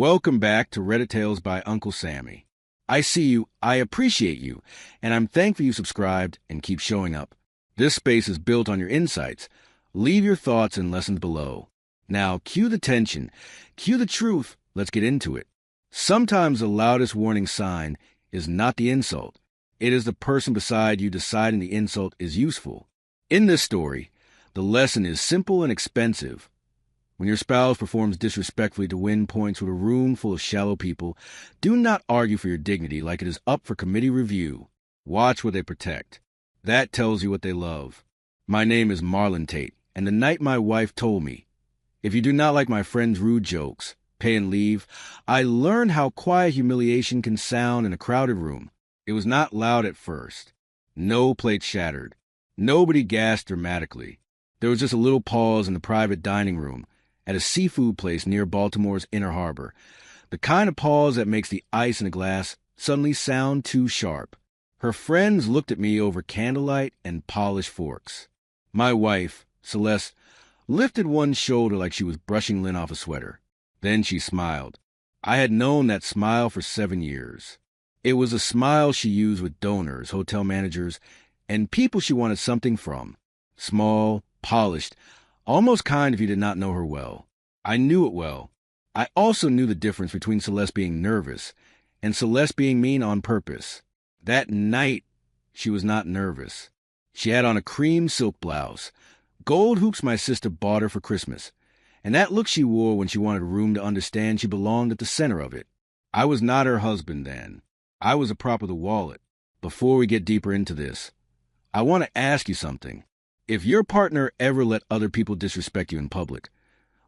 Welcome back to Reddit Tales by Uncle Sammy. I see you, I appreciate you, and I'm thankful you subscribed and keep showing up. This space is built on your insights. Leave your thoughts and lessons below. Now, cue the tension, cue the truth, let's get into it. Sometimes the loudest warning sign is not the insult. It is the person beside you deciding the insult is useful. In this story, the lesson is simple and expensive. When your spouse performs disrespectfully to win points with a room full of shallow people, do not argue for your dignity like it is up for committee review. Watch what they protect. That tells you what they love. My name is Marlon Tate, and the night my wife told me, "If you do not like my friend's rude jokes, pay and leave," I learned how quiet humiliation can sound in a crowded room. It was not loud at first. No plate shattered. Nobody gasped dramatically. There was just a little pause in the private dining room at a seafood place near Baltimore's Inner Harbor. The kind of pause that makes the ice in a glass suddenly sound too sharp. Her friends looked at me over candlelight and polished forks. My wife, Celeste, lifted one shoulder like she was brushing lint off a sweater. Then she smiled. I had known that smile for 7 years. It was a smile she used with donors, hotel managers, and people she wanted something from. Small, polished, almost kind if you did not know her well. I knew it well. I also knew the difference between Celeste being nervous and Celeste being mean on purpose. That night, she was not nervous. She had on a cream silk blouse, gold hoops my sister bought her for Christmas, and that look she wore when she wanted room to understand she belonged at the center of it. I was not her husband then. I was a prop of the wallet. Before we get deeper into this, I want to ask you something. If your partner ever let other people disrespect you in public,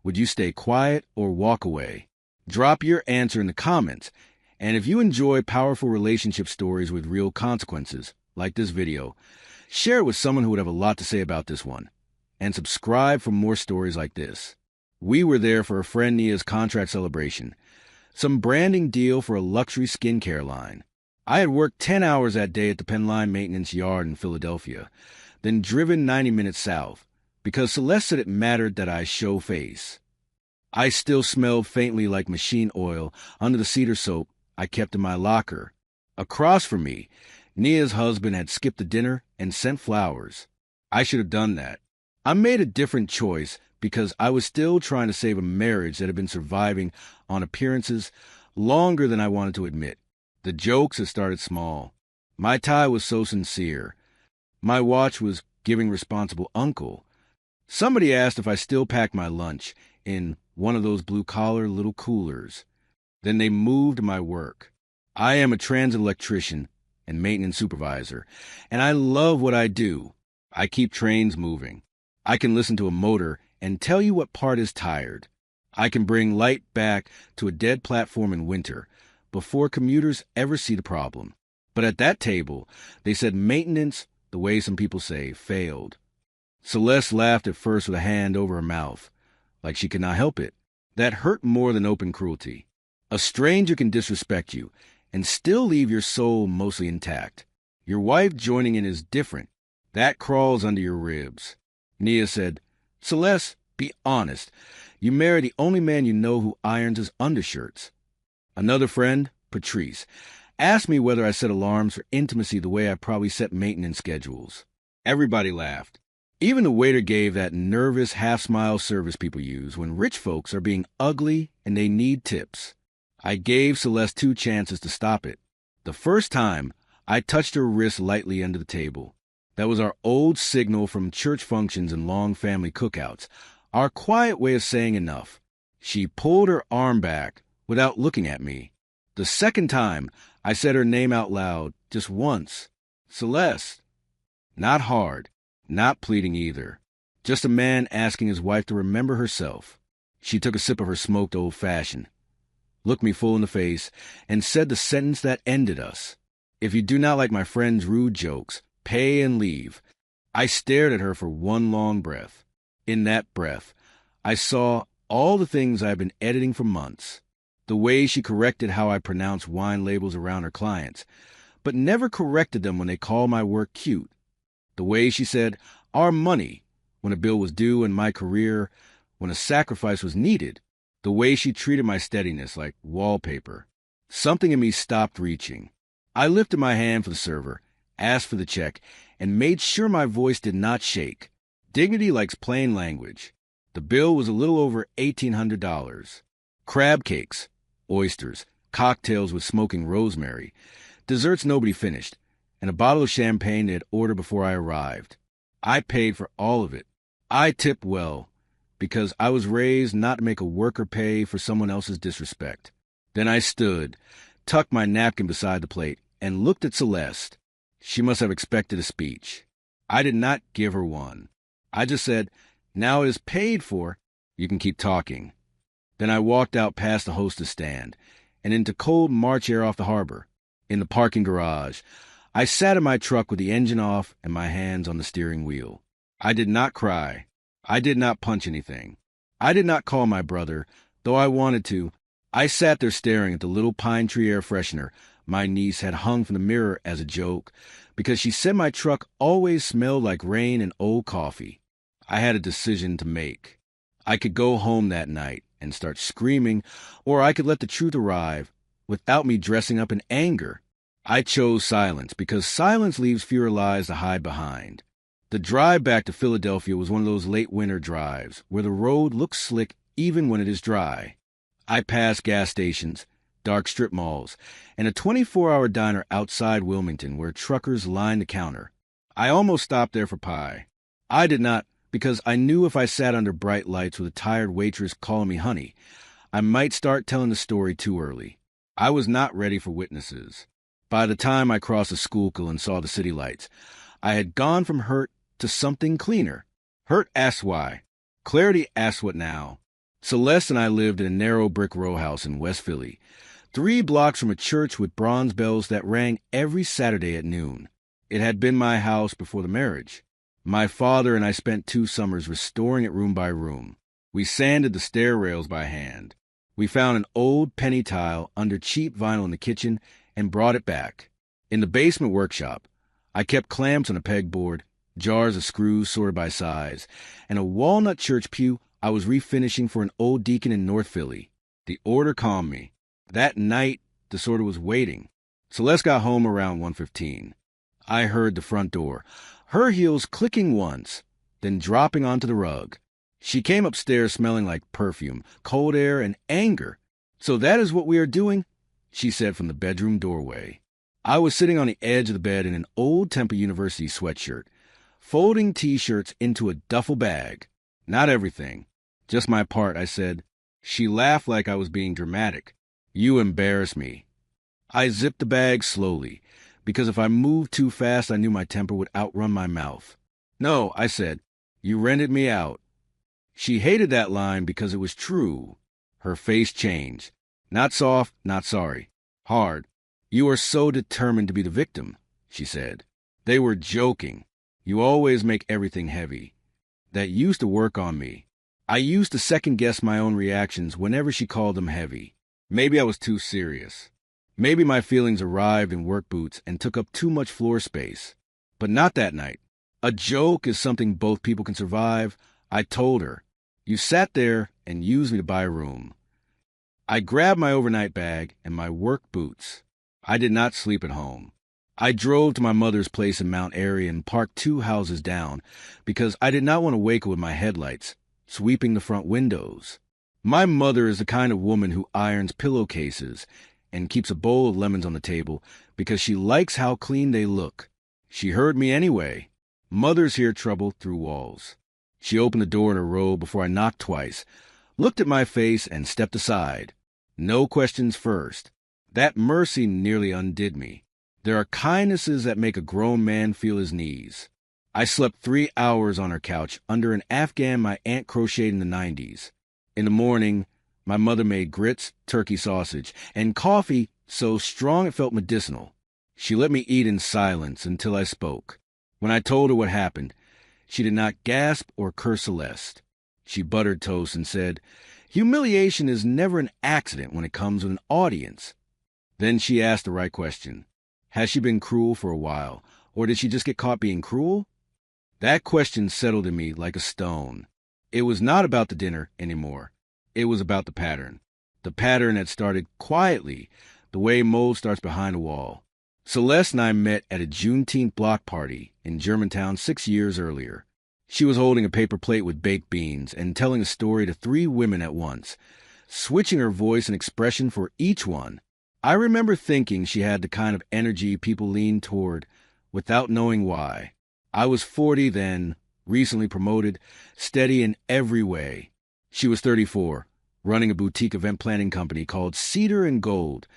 would you stay quiet or walk away? Drop your answer in the comments. And if you enjoy powerful relationship stories with real consequences, like this video, share it with someone who would have a lot to say about this one. And subscribe for more stories like this. We were there for a friend Nia's contract celebration. Some branding deal for a luxury skincare line. I had worked 10 hours that day at the Penline Maintenance Yard in Philadelphia, then driven 90 minutes south, because Celeste said it mattered that I show face. I still smelled faintly like machine oil under the cedar soap I kept in my locker. Across from me, Nia's husband had skipped the dinner and sent flowers. I should have done that. I made a different choice because I was still trying to save a marriage that had been surviving on appearances longer than I wanted to admit. The jokes had started small. My tie was so sincere. My watch was giving responsible uncle. Somebody asked if I still packed my lunch in one of those blue-collar little coolers. Then they moved my work. I am a transit electrician and maintenance supervisor, and I love what I do. I keep trains moving. I can listen to a motor and tell you what part is tired. I can bring light back to a dead platform in winter before commuters ever see the problem. But at that table, they said maintenance, the way some people say, failed. Celeste laughed at first with a hand over her mouth, like she could not help it. That hurt more than open cruelty. A stranger can disrespect you and still leave your soul mostly intact. Your wife joining in is different. That crawls under your ribs. Nia said, "Celeste, be honest. You marry the only man you know who irons his undershirts." Another friend, Patrice, asked me whether I set alarms for intimacy the way I probably set maintenance schedules. Everybody laughed. Even the waiter gave that nervous half-smile service people use when rich folks are being ugly and they need tips. I gave Celeste 2 chances to stop it. The first time, I touched her wrist lightly under the table. That was our old signal from church functions and long family cookouts, our quiet way of saying enough. She pulled her arm back without looking at me. The second time, I said her name out loud, just once. Celeste. Not hard, not pleading either. Just a man asking his wife to remember herself. She took a sip of her smoked old-fashioned, looked me full in the face, and said the sentence that ended us. "If you do not like my friend's rude jokes, pay and leave." I stared at her for one long breath. In that breath, I saw all the things I had been editing for months. The way she corrected how I pronounced wine labels around her clients, but never corrected them when they called my work cute. The way she said, "our money," when a bill was due and my career, when a sacrifice was needed. The way she treated my steadiness like wallpaper. Something in me stopped reaching. I lifted my hand for the server, asked for the check, and made sure my voice did not shake. Dignity likes plain language. The bill was a little over $1,800. Crab cakes, oysters, cocktails with smoking rosemary, desserts nobody finished, and a bottle of champagne they had ordered before I arrived. I paid for all of it. I tipped well, because I was raised not to make a worker pay for someone else's disrespect. Then I stood, tucked my napkin beside the plate, and looked at Celeste. She must have expected a speech. I did not give her one. I just said, "Now it is paid for, you can keep talking." Then I walked out past the hostess stand and into cold March air off the harbor. In the parking garage, I sat in my truck with the engine off and my hands on the steering wheel. I did not cry. I did not punch anything. I did not call my brother, though I wanted to. I sat there staring at the little pine tree air freshener my niece had hung from the mirror as a joke, because she said my truck always smelled like rain and old coffee. I had a decision to make. I could go home that night and start screaming, or I could let the truth arrive without me dressing up in anger. I chose silence because silence leaves fewer lies to hide behind. The drive back to Philadelphia was one of those late winter drives where the road looks slick even when it is dry. I passed gas stations, dark strip malls, and a 24-hour diner outside Wilmington where truckers lined the counter. I almost stopped there for pie. I did not, because I knew if I sat under bright lights with a tired waitress calling me honey, I might start telling the story too early. I was not ready for witnesses. By the time I crossed the Schuylkill and saw the city lights, I had gone from hurt to something cleaner. Hurt asked why. Clarity asked what now. Celeste and I lived in a narrow brick row house in West Philly, 3 blocks from a church with bronze bells that rang every Saturday at noon. It had been my house before the marriage. My father and I spent 2 summers restoring it room by room. We sanded the stair rails by hand. We found an old penny tile under cheap vinyl in the kitchen and brought it back. In the basement workshop, I kept clamps on a pegboard, jars of screws sorted by size, and a walnut church pew I was refinishing for an old deacon in North Philly. The order calmed me. That night, the sorter was waiting. Celeste got home around 1:15. I heard the front door, her heels clicking once, then dropping onto the rug. She came upstairs smelling like perfume, cold air, and anger. "So that is what we are doing?" she said from the bedroom doorway. I was sitting on the edge of the bed in an old Temple University sweatshirt, folding T-shirts into a duffel bag. "Not everything. Just my part," I said. She laughed like I was being dramatic. "You embarrass me." I zipped the bag slowly, because if I moved too fast, I knew my temper would outrun my mouth. "No," I said. "You rented me out." She hated that line because it was true. Her face changed. "Not soft, not sorry. Hard. You are so determined to be the victim," she said. "They were joking. You always make everything heavy." That used to work on me. I used to second-guess my own reactions whenever she called them heavy. Maybe I was too serious. Maybe my feelings arrived in work boots and took up too much floor space. But not that night. A joke is something both people can survive. I told her. "You sat there and used me to buy a room." I grabbed my overnight bag and my work boots. I did not sleep at home. I drove to my mother's place in Mount Airy and parked 2 houses down because I did not want to wake her with my headlights sweeping the front windows. My mother is the kind of woman who irons pillowcases and keeps a bowl of lemons on the table because she likes how clean they look. She heard me anyway. Mothers hear trouble through walls. She opened the door in her robe before I knocked twice, looked at my face, and stepped aside. No questions first. That mercy nearly undid me. There are kindnesses that make a grown man feel his knees. I slept 3 hours on her couch under an Afghan my aunt crocheted in the 90s. In the morning, my mother made grits, turkey sausage, and coffee so strong it felt medicinal. She let me eat in silence until I spoke. When I told her what happened, she did not gasp or curse Celeste. She buttered toast and said, "Humiliation is never an accident when it comes with an audience." Then she asked the right question. Has she been cruel for a while, or did she just get caught being cruel? That question settled in me like a stone. It was not about the dinner anymore. It was about the pattern. The pattern had started quietly, the way mold starts behind a wall. Celeste and I met at a Juneteenth block party in Germantown 6 years earlier. She was holding a paper plate with baked beans and telling a story to 3 women at once, switching her voice and expression for each one. I remember thinking she had the kind of energy people lean toward without knowing why. I was 40 then, recently promoted, steady in every way. She was 34, running a boutique event planning company called Cedar and Gold,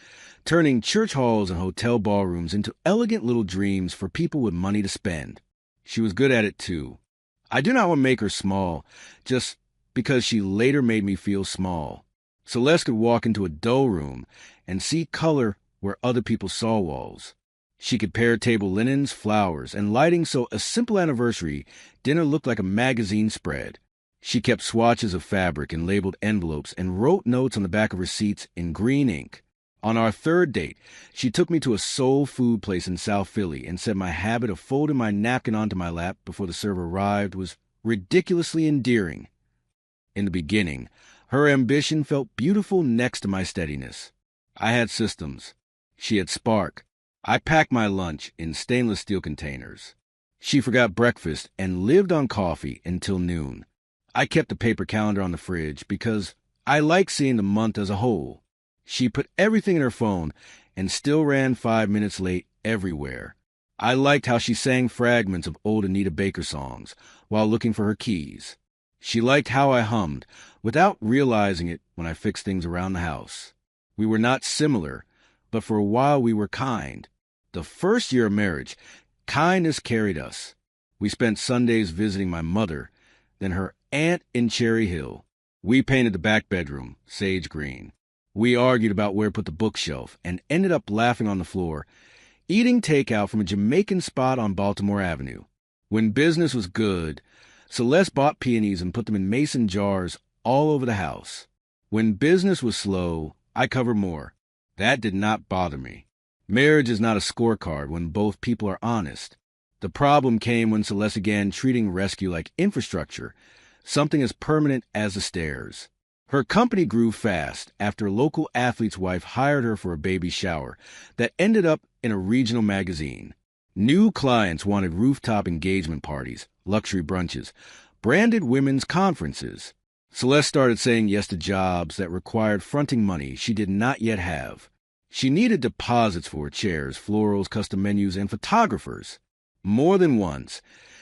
turning church halls and hotel ballrooms into elegant little dreams for people with money to spend. She was good at it, too. I do not want to make her small, just because she later made me feel small. Celeste could walk into a dull room and see color where other people saw walls. She could pair table linens, flowers, and lighting so a simple anniversary dinner looked like a magazine spread. She kept swatches of fabric and labeled envelopes and wrote notes on the back of receipts in green ink. On our 3rd date, she took me to a soul food place in South Philly and said my habit of folding my napkin onto my lap before the server arrived was ridiculously endearing. In the beginning, her ambition felt beautiful next to my steadiness. I had systems. She had spark. I packed my lunch in stainless steel containers. She forgot breakfast and lived on coffee until noon. I kept a paper calendar on the fridge because I like seeing the month as a whole. She put everything in her phone and still ran 5 minutes late everywhere. I liked how she sang fragments of old Anita Baker songs while looking for her keys. She liked how I hummed without realizing it when I fixed things around the house. We were not similar, but for a while we were kind. The first year of marriage, kindness carried us. We spent Sundays visiting my mother, then her aunt in Cherry Hill. We painted the back bedroom sage green. We argued about where to put the bookshelf and ended up laughing on the floor, eating takeout from a Jamaican spot on Baltimore Avenue. When business was good, Celeste bought peonies and put them in mason jars all over the house. When business was slow, I covered more. That did not bother me. Marriage is not a scorecard when both people are honest. The problem came when Celeste began treating rescue like infrastructure, something as permanent as the stairs. Her company grew fast after a local athlete's wife hired her for a baby shower that ended up in a regional magazine. New clients wanted rooftop engagement parties, luxury brunches, branded women's conferences. Celeste started saying yes to jobs that required fronting money she did not yet have. She needed deposits for chairs, florals, custom menus, and photographers. More than once,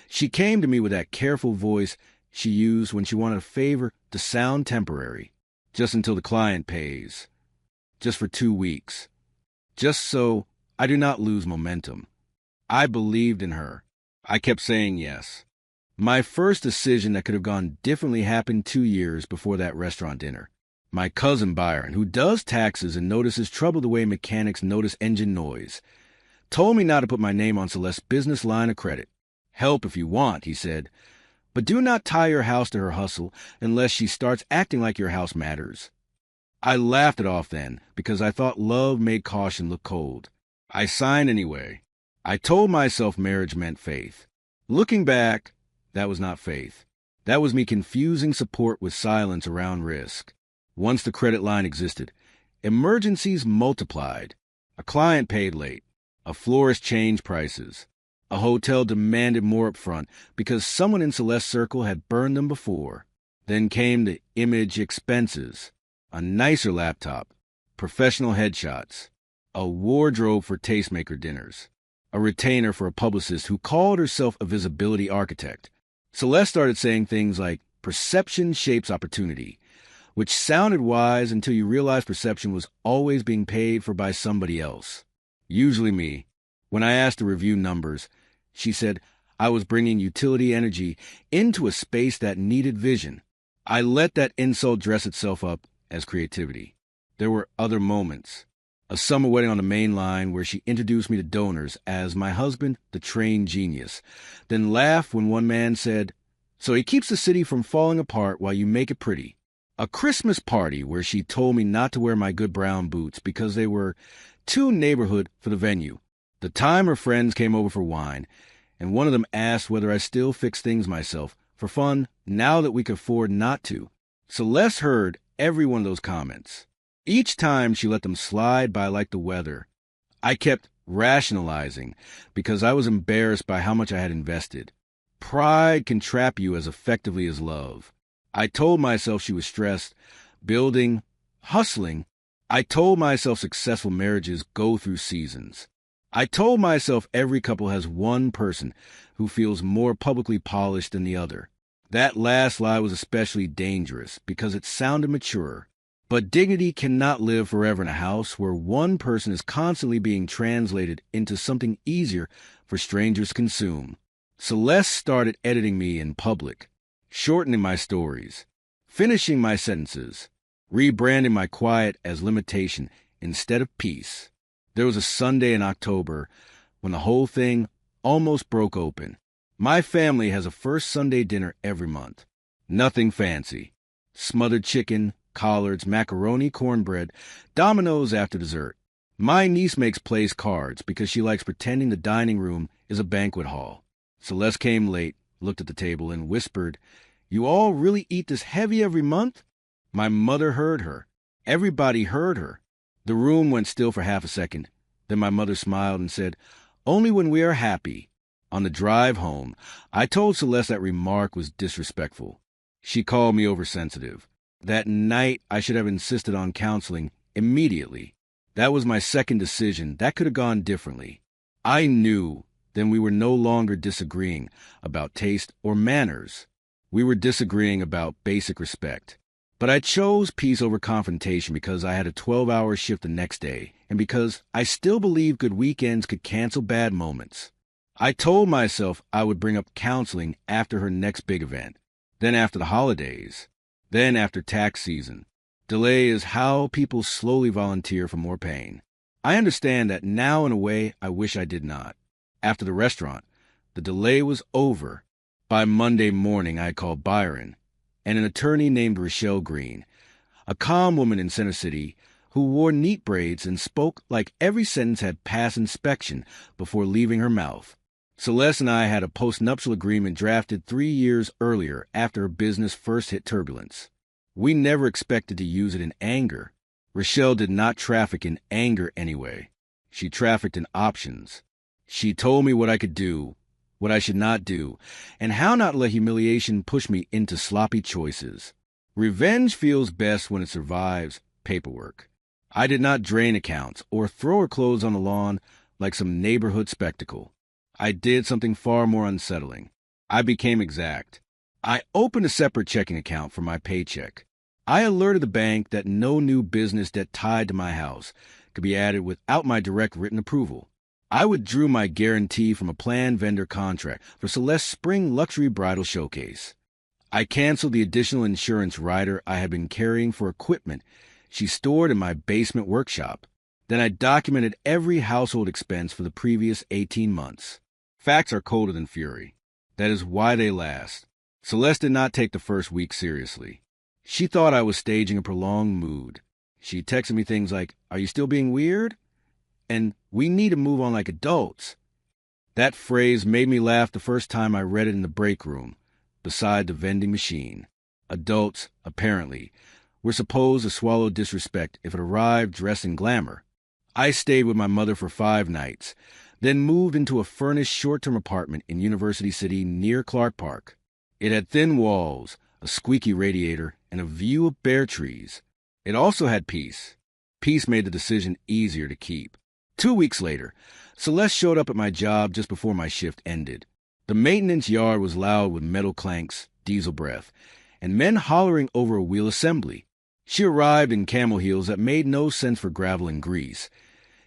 she came to me with that careful voice she used when she wanted a favor to sound temporary, just until the client pays, just for 2 weeks, just so I do not lose momentum. I believed in her. I kept saying yes. My first decision that could have gone differently happened 2 years before that restaurant dinner. My cousin Byron, who does taxes and notices trouble the way mechanics notice engine noise, told me not to put my name on Celeste's business line of credit. Help if you want, he said, but do not tie your house to her hustle unless she starts acting like your house matters. I laughed it off then because I thought love made caution look cold. I signed anyway. I told myself marriage meant faith. Looking back, that was not faith. That was me confusing support with silence around risk. Once the credit line existed, emergencies multiplied. A client paid late. A florist changed prices. A hotel demanded more up front because someone in Celeste's circle had burned them before. Then came the image expenses. A nicer laptop. Professional headshots. A wardrobe for tastemaker dinners. A retainer for a publicist who called herself a visibility architect. Celeste started saying things like, perception shapes opportunity, which sounded wise until you realized perception was always being paid for by somebody else. Usually me. When I asked to review numbers, she said I was bringing utility energy into a space that needed vision. I let that insult dress itself up as creativity. There were other moments. A summer wedding on the main line where she introduced me to donors as my husband, the trained genius, then laughed when one man said, so he keeps the city from falling apart while you make it pretty. A Christmas party where she told me not to wear my good brown boots because they were too neighborhood for the venue. The time her friends came over for wine, and one of them asked whether I still fix things myself for fun now that we could afford not to. Celeste heard every one of those comments. Each time she let them slide by like the weather. I kept rationalizing because I was embarrassed by how much I had invested. Pride can trap you as effectively as love. I told myself she was stressed, building, hustling. I told myself successful marriages go through seasons. I told myself every couple has one person who feels more publicly polished than the other. That last lie was especially dangerous because it sounded mature. But dignity cannot live forever in a house where one person is constantly being translated into something easier for strangers to consume. Celeste started editing me in public, shortening my stories, finishing my sentences, rebranding my quiet as limitation instead of peace. There was a Sunday in October when the whole thing almost broke open. My family has a first Sunday dinner every month. Nothing fancy. Smothered chicken, collards, macaroni, cornbread, dominoes after dessert. My niece makes place cards because she likes pretending the dining room is a banquet hall. Celeste came late, looked at the table, and whispered, "You all really eat this heavy every month?" My mother heard her. Everybody heard her. The room went still for half a second. Then my mother smiled and said, "Only when we are happy." On the drive home, I told Celeste that remark was disrespectful. She called me oversensitive. That night, I should have insisted on counseling immediately. That was my second decision. That could have gone differently. I knew then we were no longer disagreeing about taste or manners. We were disagreeing about basic respect. But I chose peace over confrontation because I had a 12-hour shift the next day, and because I still believed good weekends could cancel bad moments. I told myself I would bring up counseling after her next big event, then after the holidays, then after tax season. Delay is how people slowly volunteer for more pain. I understand that now in a way I wish I did not. After the restaurant, the delay was over. By Monday morning, I called Byron and an attorney named Rochelle Green, a calm woman in Center City who wore neat braids and spoke like every sentence had passed inspection before leaving her mouth. Celeste and I had a post-nuptial agreement drafted 3 years earlier after her business first hit turbulence. We never expected to use it in anger. Rochelle did not traffic in anger anyway. She trafficked in options. She told me what I could do, what I should not do, and how not to let humiliation push me into sloppy choices. Revenge feels best when it survives paperwork. I did not drain accounts or throw her clothes on the lawn like some neighborhood spectacle. I did something far more unsettling. I became exact. I opened a separate checking account for my paycheck. I alerted the bank that no new business debt tied to my house could be added without my direct written approval. I withdrew my guarantee from a planned vendor contract for Celeste's spring luxury bridal showcase. I canceled the additional insurance rider I had been carrying for equipment she stored in my basement workshop. Then I documented every household expense for the previous 18 months. Facts are colder than fury. That is why they last. Celeste did not take the first week seriously. She thought I was staging a prolonged mood. She texted me things like, "Are you still being weird?" And "We need to move on like adults." That phrase made me laugh the first time I read it in the break room, beside the vending machine. Adults, apparently, were supposed to swallow disrespect if it arrived dressed in glamour. I stayed with my mother for 5 nights, then moved into a furnished short-term apartment in University City near Clark Park. It had thin walls, a squeaky radiator, and a view of bare trees. It also had peace. Peace made the decision easier to keep. 2 weeks later, Celeste showed up at my job just before my shift ended. The maintenance yard was loud with metal clanks, diesel breath, and men hollering over a wheel assembly. She arrived in camel heels that made no sense for gravel and grease,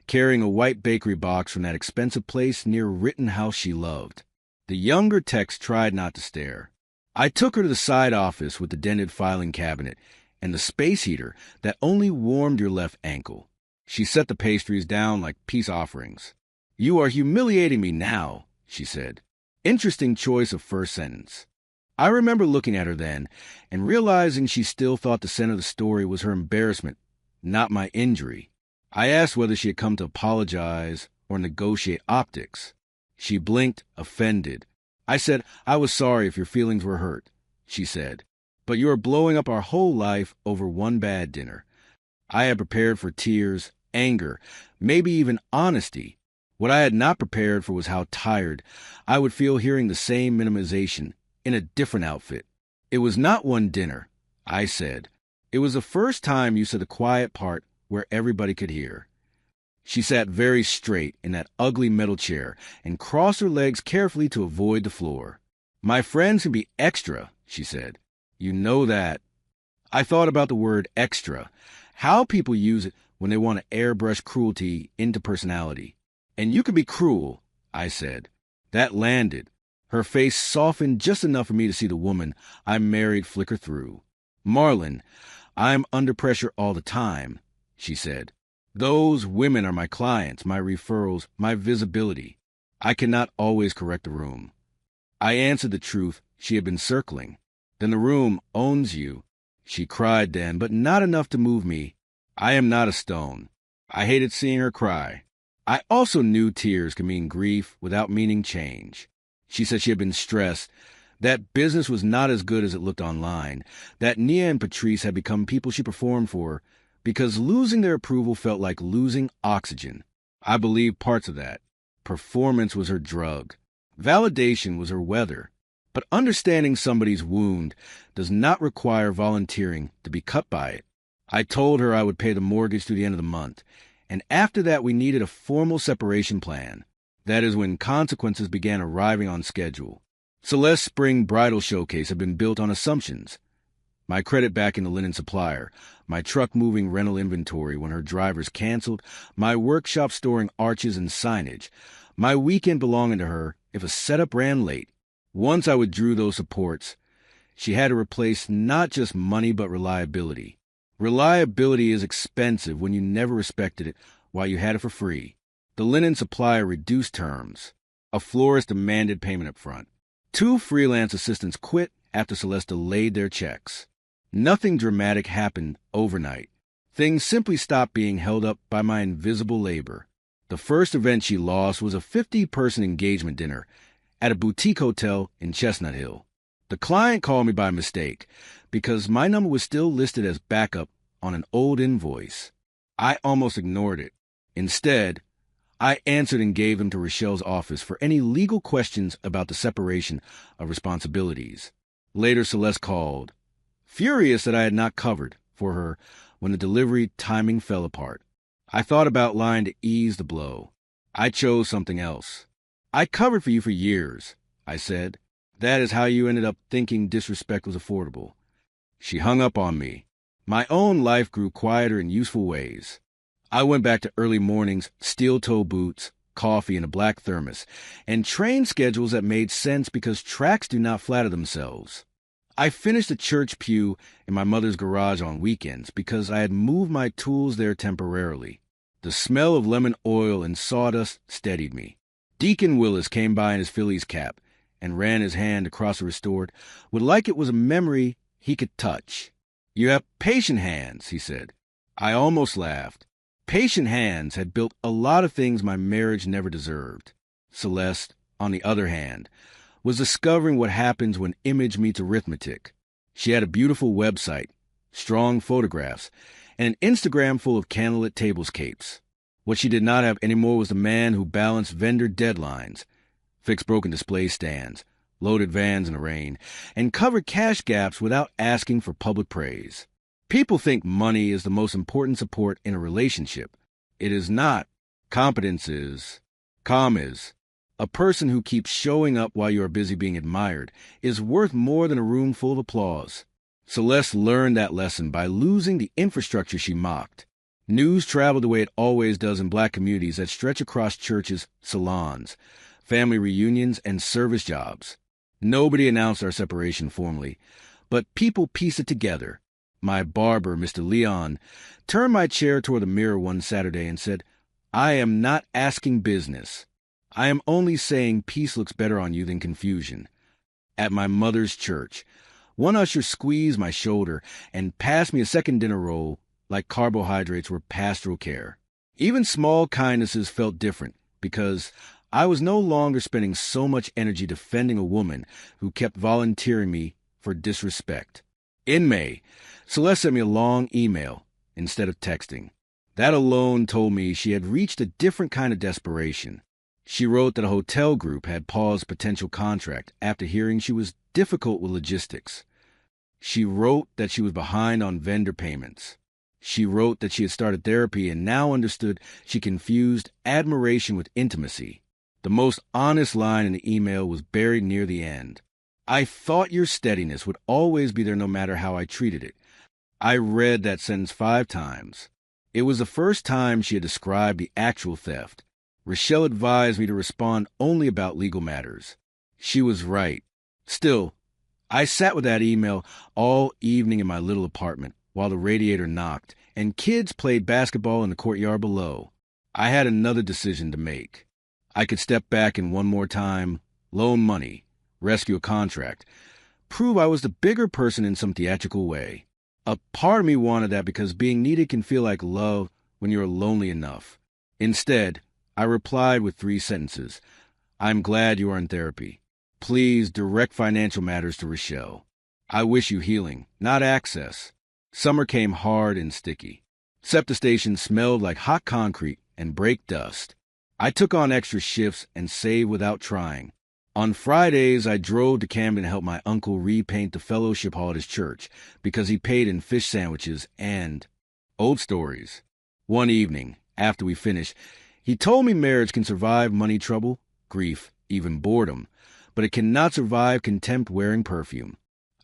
carrying a white bakery box from that expensive place near Rittenhouse she loved. The younger techs tried not to stare. I took her to the side office with the dented filing cabinet and the space heater that only warmed your left ankle. She set the pastries down like peace offerings. "You are humiliating me now," she said. Interesting choice of first sentence. I remember looking at her then and realizing she still thought the center of the story was her embarrassment, not my injury. I asked whether she had come to apologize or negotiate optics. She blinked, offended. I said, "I was sorry if your feelings were hurt," she said. but you are blowing up our whole life over one bad dinner. I had prepared for tears, anger, maybe even honesty. What I had not prepared for was how tired I would feel hearing the same minimization in a different outfit. It was not one dinner, I said. It was the first time you said the quiet part where everybody could hear. She sat very straight in that ugly metal chair and crossed her legs carefully to avoid the floor. My friends can be extra, she said. You know that. I thought about the word extra, how people use it when they want to airbrush cruelty into personality. And you can be cruel, I said. That landed. Her face softened just enough for me to see the woman I married flicker through. Marlon, I'm under pressure all the time, she said. Those women are my clients, my referrals, my visibility. I cannot always correct the room. I answered the truth she had been circling. Then the room owns you. She cried then, but not enough to move me. I am not a stone. I hated seeing her cry. I also knew tears could mean grief without meaning change. She said she had been stressed, that business was not as good as it looked online, that Nia and Patrice had become people she performed for because losing their approval felt like losing oxygen. I believed parts of that. Performance was her drug. Validation was her weather. But understanding somebody's wound does not require volunteering to be cut by it. I told her I would pay the mortgage through the end of the month, and after that we needed a formal separation plan. That is when consequences began arriving on schedule. Celeste's spring bridal showcase had been built on assumptions. My credit back in the linen supplier, my truck moving rental inventory when her drivers canceled, my workshop storing arches and signage, my weekend belonging to her if a setup ran late. Once I withdrew those supports, she had to replace not just money but reliability. Reliability is expensive when you never respected it while you had it for free. The linen supplier reduced terms. A florist demanded payment up front. 2 freelance assistants quit after Celeste delayed their checks. Nothing dramatic happened overnight. Things simply stopped being held up by my invisible labor. The first event she lost was a 50-person engagement dinner at a boutique hotel in Chestnut Hill. The client called me by mistake because my number was still listed as backup on an old invoice. I almost ignored it. Instead, I answered and gave them to Rochelle's office for any legal questions about the separation of responsibilities. Later, Celeste called, furious that I had not covered for her when the delivery timing fell apart. I thought about lying to ease the blow. I chose something else. I covered for you for years, I said. That is how you ended up thinking disrespect was affordable. She hung up on me. My own life grew quieter in useful ways. I went back to early mornings, steel-toe boots, coffee in a black thermos, and train schedules that made sense because tracks do not flatter themselves. I finished a church pew in my mother's garage on weekends because I had moved my tools there temporarily. The smell of lemon oil and sawdust steadied me. Deacon Willis came by in his Phillies cap and ran his hand across the restored, would like it was a memory he could touch. You have patient hands, he said. I almost laughed. Patient hands had built a lot of things my marriage never deserved. Celeste, on the other hand, was discovering what happens when image meets arithmetic. She had a beautiful website, strong photographs, and an Instagram full of candlelit tablescapes. What she did not have anymore was the man who balanced vendor deadlines, fixed broken display stands, loaded vans in the rain, and covered cash gaps without asking for public praise. People think money is the most important support in a relationship. It is not. Competence is. Calm is. A person who keeps showing up while you are busy being admired is worth more than a room full of applause. Celeste learned that lesson by losing the infrastructure she mocked. News traveled the way it always does in black communities that stretch across churches, salons, family reunions, and service jobs. Nobody announced our separation formally, but people piece it together. My barber, Mr. Leon, turned my chair toward the mirror one Saturday and said, I am not asking business. I am only saying peace looks better on you than confusion. At my mother's church, one usher squeezed my shoulder and passed me a second dinner roll like carbohydrates were pastoral care. Even small kindnesses felt different because I was no longer spending so much energy defending a woman who kept volunteering me for disrespect. In May, Celeste sent me a long email instead of texting. That alone told me she had reached a different kind of desperation. She wrote that a hotel group had paused potential contract after hearing she was difficult with logistics. She wrote that she was behind on vendor payments. She wrote that she had started therapy and now understood she confused admiration with intimacy. The most honest line in the email was buried near the end. I thought your steadiness would always be there no matter how I treated it. I read that sentence 5 times. It was the first time she had described the actual theft. Rochelle advised me to respond only about legal matters. She was right. Still, I sat with that email all evening in my little apartment while the radiator knocked and kids played basketball in the courtyard below. I had another decision to make. I could step back in one more time, loan money, rescue a contract, prove I was the bigger person in some theatrical way. A part of me wanted that because being needed can feel like love when you're lonely enough. Instead, I replied with 3 sentences. I'm glad you are in therapy. Please direct financial matters to Rochelle. I wish you healing, not access. Summer came hard and sticky. SEPTA station smelled like hot concrete and brake dust. I took on extra shifts and saved without trying. On Fridays, I drove to Camden to help my uncle repaint the fellowship hall at his church because he paid in fish sandwiches and old stories. One evening, after we finished, he told me marriage can survive money trouble, grief, even boredom, but it cannot survive contempt wearing perfume.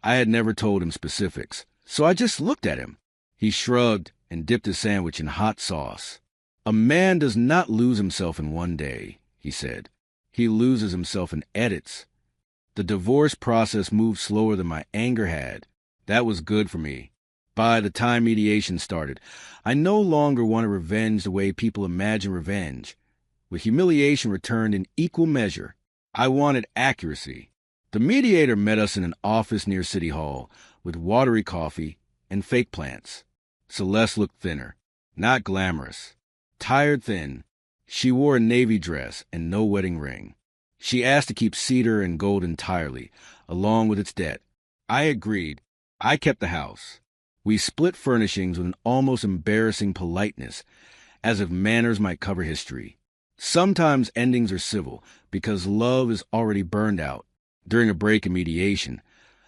I had never told him specifics, so I just looked at him. He shrugged and dipped his sandwich in hot sauce. A man does not lose himself in one day, he said. He loses himself in edits. The divorce process moved slower than my anger had. That was good for me. By the time mediation started, I no longer wanted revenge the way people imagine revenge. With humiliation returned in equal measure, I wanted accuracy. The mediator met us in an office near City Hall with watery coffee and fake plants. Celeste looked thinner, not glamorous. Tired thin. She wore a navy dress and no wedding ring. She asked to keep cedar and gold entirely, along with its debt. I agreed. I kept the house. We split furnishings with an almost embarrassing politeness, as if manners might cover history. Sometimes endings are civil, because love is already burned out. During a break in mediation,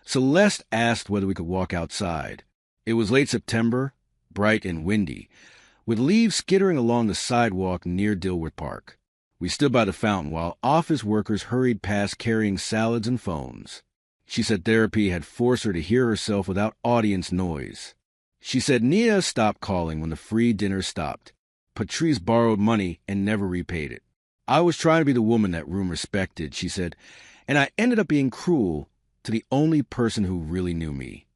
Celeste asked whether we could walk outside. It was late September, bright and windy, with leaves skittering along the sidewalk near Dilworth Park. We stood by the fountain while office workers hurried past carrying salads and phones. She said therapy had forced her to hear herself without audience noise. She said Nia stopped calling when the free dinner stopped. Patrice borrowed money and never repaid it. I was trying to be the woman that room respected, she said, and I ended up being cruel to the only person who really knew me.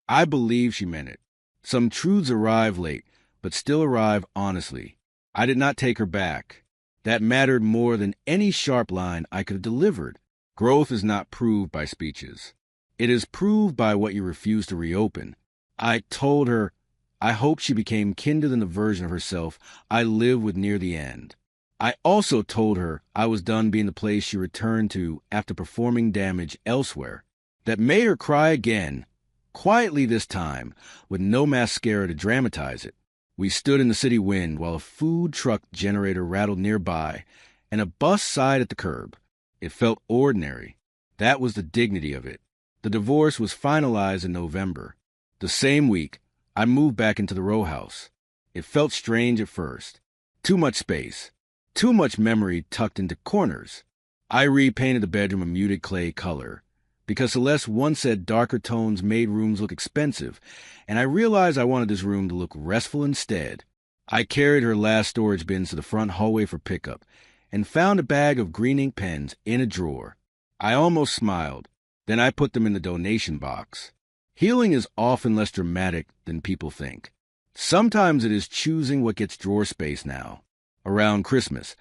I believe she meant it. Some truths arrive late, but still arrive honestly. I did not take her back. That mattered more than any sharp line I could have delivered. Growth is not proved by speeches. It is proved by what you refuse to reopen. I told her I hoped she became kinder than the version of herself I lived with near the end. I also told her I was done being the place she returned to after performing damage elsewhere. That made her cry again, quietly this time, with no mascara to dramatize it. We stood in the city wind while a food truck generator rattled nearby and a bus sighed at the curb. It felt ordinary. That was the dignity of it. The divorce was finalized in November. The same week, I moved back into the row house. It felt strange at first. Too much space. Too much memory tucked into corners. I repainted the bedroom a muted clay color because Celeste once said darker tones made rooms look expensive, and I realized I wanted this room to look restful instead. I carried her last storage bins to the front hallway for pickup and found a bag of green ink pens in a drawer. I almost smiled. Then I put them in the donation box. Healing is often less dramatic than people think. Sometimes it is choosing what gets drawer space now. Around Christmas,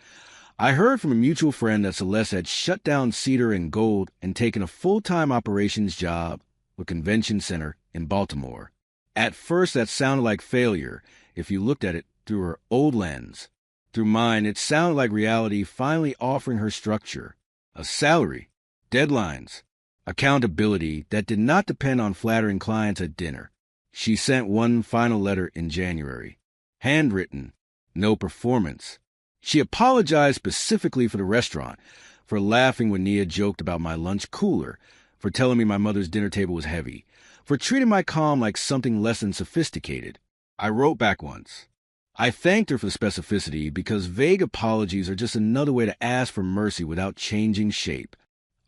I heard from a mutual friend that Celeste had shut down Cedar and Gold and taken a full-time operations job with Convention Center in Baltimore. At first, that sounded like failure if you looked at it through her old lens. Through mine, it sounded like reality finally offering her structure, a salary, deadlines, Accountability that did not depend on flattering clients at dinner. She sent one final letter in January. Handwritten, no performance. She apologized specifically for the restaurant, for laughing when Nia joked about my lunch cooler, for telling me my mother's dinner table was heavy, for treating my calm like something less than sophisticated. I wrote back once. I thanked her for the specificity because vague apologies are just another way to ask for mercy without changing shape.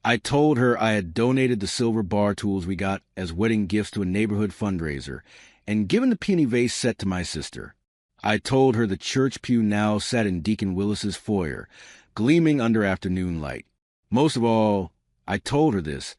I told her I had donated the silver bar tools we got as wedding gifts to a neighborhood fundraiser and given the peony vase set to my sister. I told her the church pew now sat in Deacon Willis's foyer, gleaming under afternoon light. Most of all, I told her this.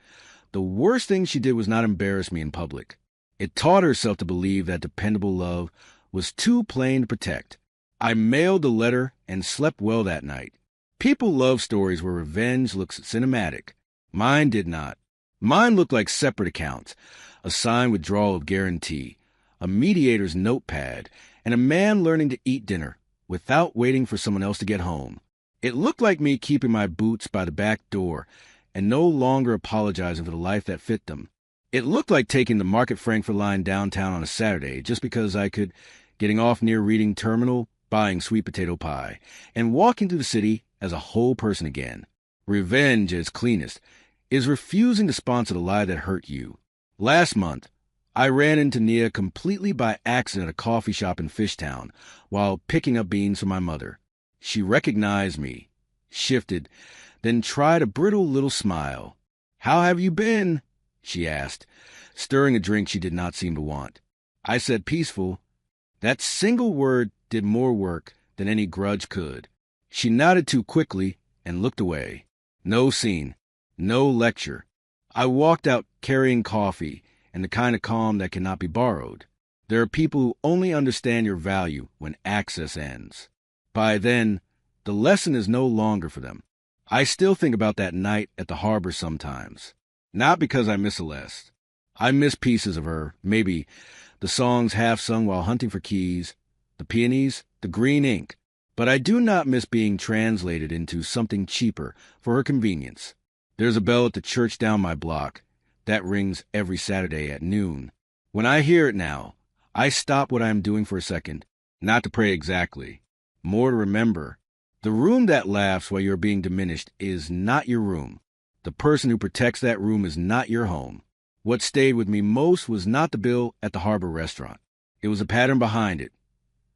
The worst thing she did was not embarrass me in public. It taught herself to believe that dependable love was too plain to protect. I mailed the letter and slept well that night. People love stories where revenge looks cinematic. Mine did not. Mine looked like separate accounts, a signed withdrawal of guarantee, a mediator's notepad, and a man learning to eat dinner without waiting for someone else to get home. It looked like me keeping my boots by the back door and no longer apologizing for the life that fit them. It looked like taking the Market Frankfurt line downtown on a Saturday just because I could, getting off near Reading Terminal, buying sweet potato pie, and walking through the city as a whole person again. Revenge, at its cleanest, is refusing to sponsor the lie that hurt you. Last month, I ran into Nia completely by accident at a coffee shop in Fishtown while picking up beans for my mother. She recognized me, shifted, then tried a brittle little smile. "How have you been?" she asked, stirring a drink she did not seem to want. I said peaceful. That single word did more work than any grudge could. She nodded too quickly and looked away. No scene, no lecture. I walked out carrying coffee and the kind of calm that cannot be borrowed. There are people who only understand your value when access ends. By then, the lesson is no longer for them. I still think about that night at the harbor sometimes. Not because I miss Celeste. I miss pieces of her, maybe the songs half sung while hunting for keys, the peonies, the green ink. But I do not miss being translated into something cheaper for her convenience. There's a bell at the church down my block. That rings every Saturday at noon. When I hear it now, I stop what I am doing for a second, not to pray exactly, more to remember. The room that laughs while you're being diminished is not your room. The person who protects that room is not your home. What stayed with me most was not the bill at the harbor restaurant. It was a pattern behind it.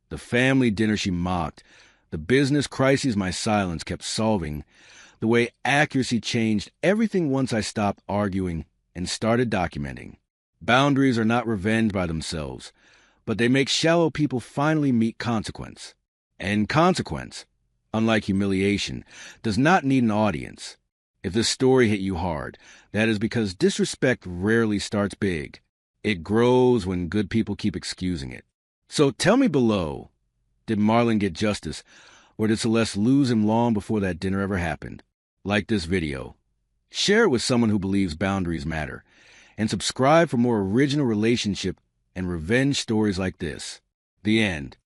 The family dinner she mocked, the business crises my silence kept solving, the way accuracy changed everything once I stopped arguing and started documenting. Boundaries are not revenge by themselves, but they make shallow people finally meet consequence. And consequence, unlike humiliation, does not need an audience. If this story hit you hard, that is because disrespect rarely starts big. It grows when good people keep excusing it. So tell me below, did Marlon get justice, or did Celeste lose him long before that dinner ever happened? Like this video. Share it with someone who believes boundaries matter. And subscribe for more original relationship and revenge stories like this. The end.